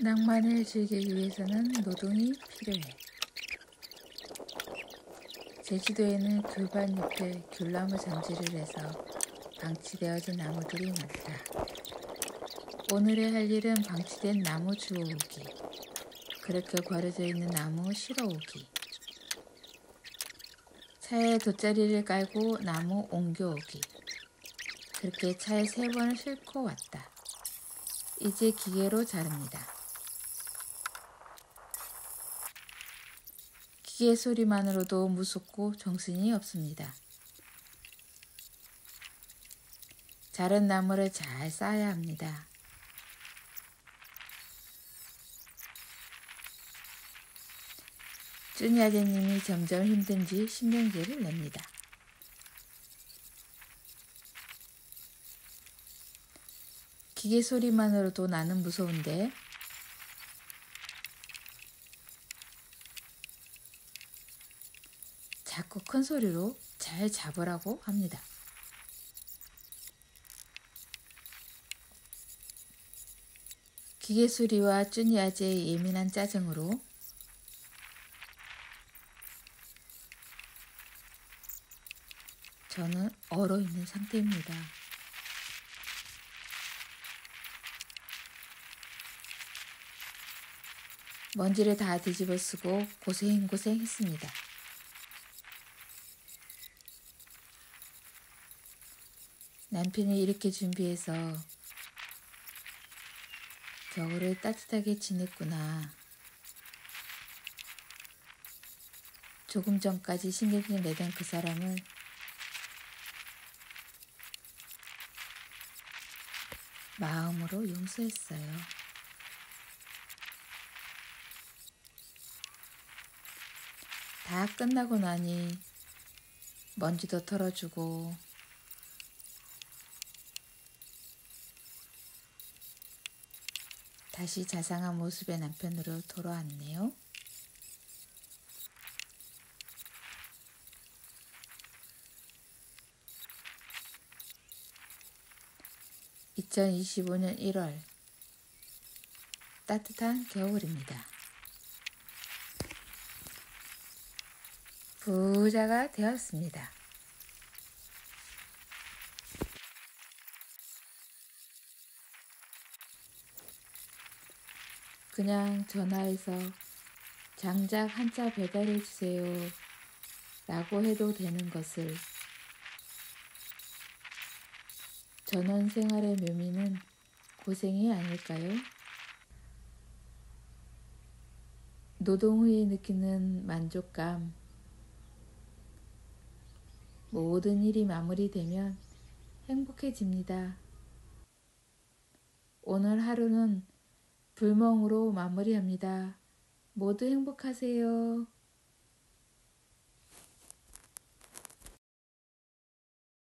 낭만을 즐기기 위해서는 노동이 필요해. 제주도에는 귤밭 옆에 귤나무 전지를 해서 방치되어진 나무들이 많다. 오늘의 할 일은 방치된 나무 주워오기, 그렇게 버려져 있는 나무 실어오기, 차에 돗자리를 깔고 나무 옮겨오기, 그렇게 차에 3번을 싣고 왔다. 이제 기계로 자릅니다. 기계 소리만으로도 무섭고 정신이 없습니다. 자른 나무를 잘 쌓아야 합니다. 쭈니 아재님이 점점 힘든지 신경질을 냅니다. 기계 소리만으로도 나는 무서운데 자꾸 큰 소리로 잘 잡으라고 합니다. 기계 소리와 쭈니 아재의 예민한 짜증으로 저는 얼어있는 상태입니다. 먼지를 다 뒤집어 쓰고 고생했습니다. 남편이 이렇게 준비해서 겨울을 따뜻하게 지냈구나. 조금 전까지 신경질 내던 그 사람을 마음으로 용서했어요. 다 끝나고 나니 먼지도 털어주고 다시 자상한 모습의 남편으로 돌아왔네요. (2025년 1월) 따뜻한 겨울입니다. 부자가 되었습니다. 그냥 전화해서 장작 한 차 배달해 주세요 라고 해도 되는 것을 전원 생활의 묘미는 고생이 아닐까요? 노동 후에 느끼는 만족감, 모든 일이 마무리되면 행복해집니다. 오늘 하루는 불멍으로 마무리합니다. 모두 행복하세요.